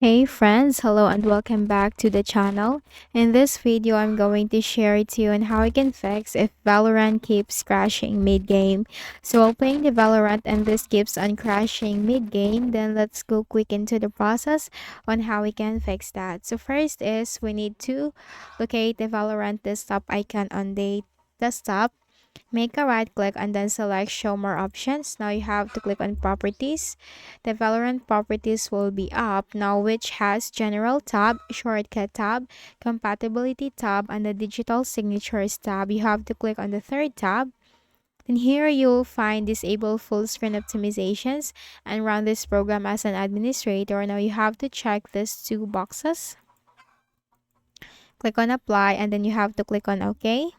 Hey friends, hello and welcome back to the channel. In this video, I'm going to share it to you on how I can fix if Valorant keeps crashing mid-game. So while playing the Valorant and this keeps on crashing mid-game, then let's go quick into the process on how we can fix that. So first is we need to locate the Valorant desktop icon on the desktop. Make a right click and then select show more options. Now you have to click on properties. The Valorant properties will be up now, which has general tab, shortcut tab, compatibility tab, and the digital signatures tab. You have to click on the third tab. And here you'll find disable full screen optimizations and run this program as an administrator. Now you have to check these two boxes. Click on apply and then you have to click on OK.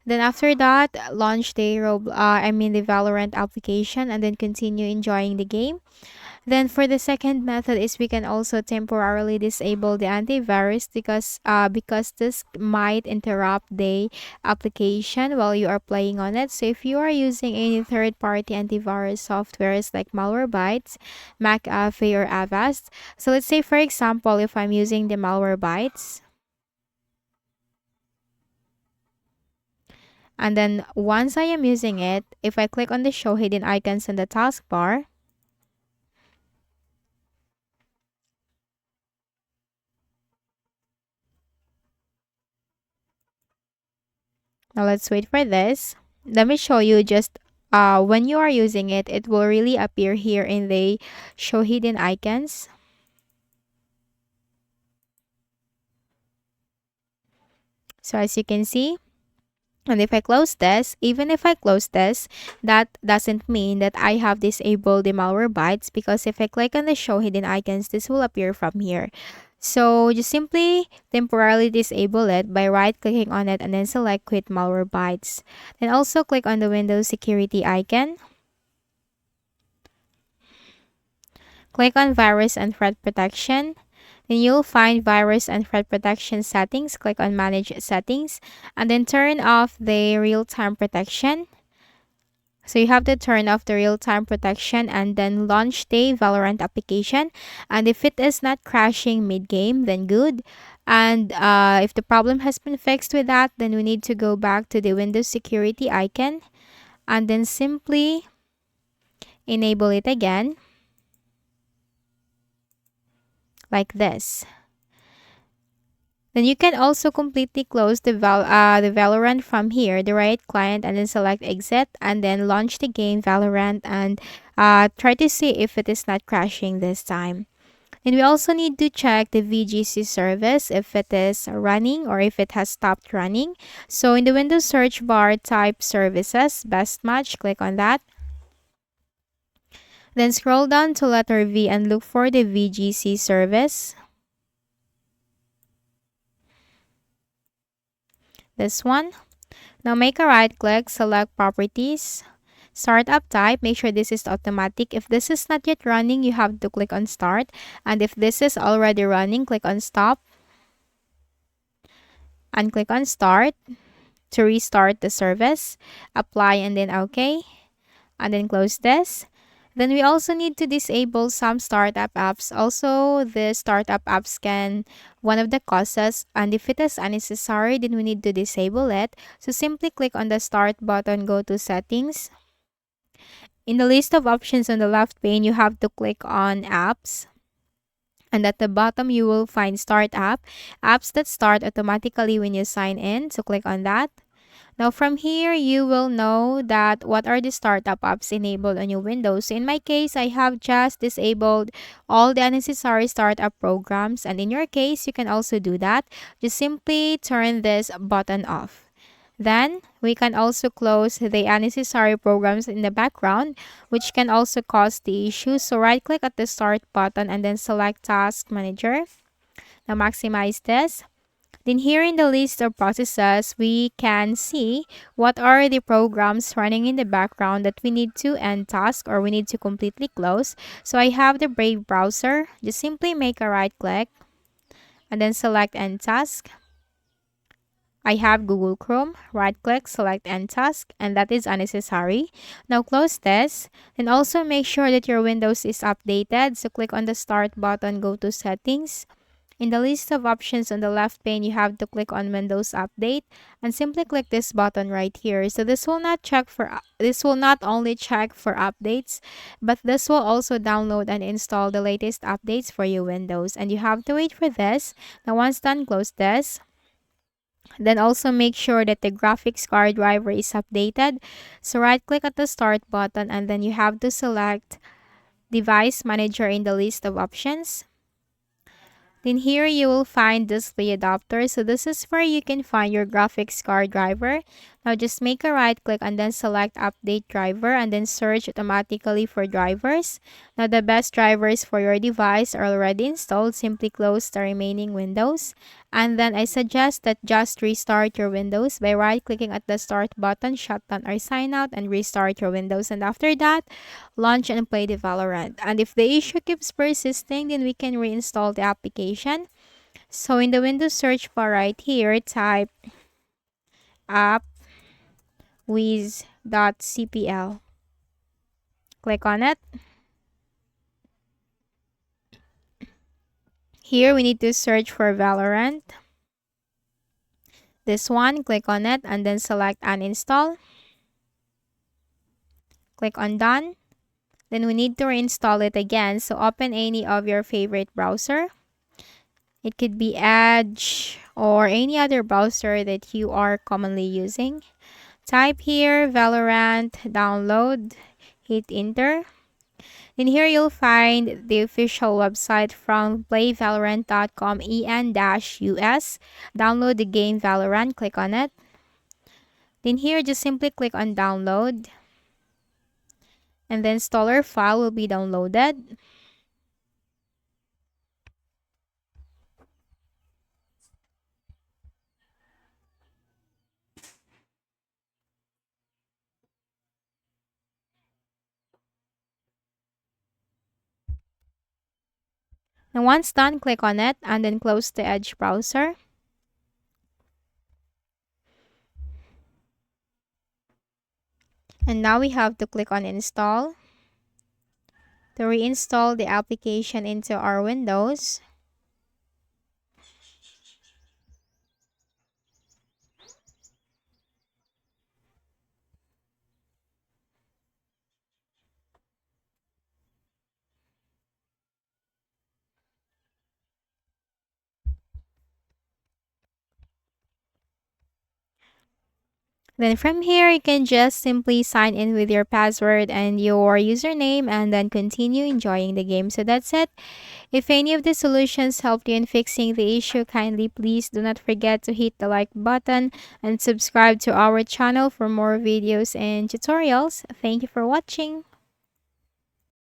Then after that, launch the Valorant application and then continue enjoying the game. Then for the second method is we can also temporarily disable the antivirus because this might interrupt the application while you are playing on it. So if you are using any third-party antivirus softwares like Malwarebytes, McAfee, or Avast, so let's say for example if I'm using the Malwarebytes. And then once I am using it, if I click on the show hidden icons in the taskbar, now let's wait for this. Let me show you just when you are using it, it will really appear here in the show hidden icons. So as you can see, and if I close this, even if I close this, that doesn't mean that I have disabled the Malwarebytes because if I click on the show hidden icons, this will appear from here. So just simply temporarily disable it by right clicking on it and then select quit Malwarebytes. Then also click on the Windows security icon. Click on virus and threat protection. Then you'll find virus and threat protection settings. Click on manage settings and then turn off the real-time protection. So you have to turn off the real-time protection and then launch the Valorant application. And if it is not crashing mid-game, then good. And if the problem has been fixed with that, then we need to go back to the Windows security icon and then simply enable it again like this. Then you can also completely close the Valorant from here, the right client, and then select exit and then launch the game Valorant and try to see if it is not crashing this time. And we also need to check the VGC service if it is running or if it has stopped running. So in the Windows search bar, type services, best match, click on that. Then scroll down to letter V and look for the VGC service. This one. Now make a right click, select properties, startup type, make sure this is automatic. If this is not yet running, you have to click on start. And if this is already running, click on stop and click on start to restart the service. Apply and then OK. And then close this. Then we also need to disable some startup apps. Also, the startup apps can one of the causes, and if it is unnecessary, then we need to disable it. So simply click on the start button, go to settings. In the list of options on the left pane, you have to click on apps. And at the bottom, you will find start app, apps that start automatically when you sign in. So click on that. Now from here, you will know that what are the startup apps enabled on your Windows. So in my case, I have just disabled all the unnecessary startup programs. And in your case, you can also do that. Just simply turn this button off. Then, we can also close the unnecessary programs in the background, which can also cause the issue. So right-click at the Start button and then select Task Manager. Now maximize this. Then here in the list of processes, we can see what are the programs running in the background that we need to end task or we need to completely close. So I have the Brave browser. Just simply make a right click and then select end task. I have Google Chrome. Right click, select End Task, and that is unnecessary. Now close this. And also make sure that your Windows is updated. So click on the Start button, go to Settings. In the list of options on the left pane, you have to click on Windows Update and simply click this button right here. So this will not only check for updates, but this will also download and install the latest updates for your Windows. And you have to wait for this. Now once done, close this. Then also make sure that the graphics card driver is updated. So right click at the Start button and then you have to select Device Manager in the list of options. Then here you will find display adapter. So this is where you can find your graphics card driver. Now just make a right click and then select update driver and then search automatically for drivers. Now the best drivers for your device are already installed. Simply close the remaining windows. And then I suggest that just restart your Windows by right clicking at the start button, shut down or sign out and restart your Windows. And after that, launch and play the Valorant. And if the issue keeps persisting, then we can reinstall the application. So in the Windows search bar right here, type appwiz.cpl. Click on it. Here we need to search for Valorant. This one, click on it and then select uninstall. Click on done. Then we need to reinstall it again. So open any of your favorite browser. It could be Edge or any other browser that you are commonly using. Type here Valorant, download, hit enter. Then here you'll find the official website from playvalorant.com en-us. Download the game Valorant, click on it. Then here just simply click on download. And the installer file will be downloaded. And once done, click on it and then close the Edge browser. And now we have to click on install to reinstall the application into our Windows. Then from here, you can just simply sign in with your password and your username and then continue enjoying the game. So that's it. If any of the solutions helped you in fixing the issue, kindly please do not forget to hit the like button and subscribe to our channel for more videos and tutorials. Thank you for watching.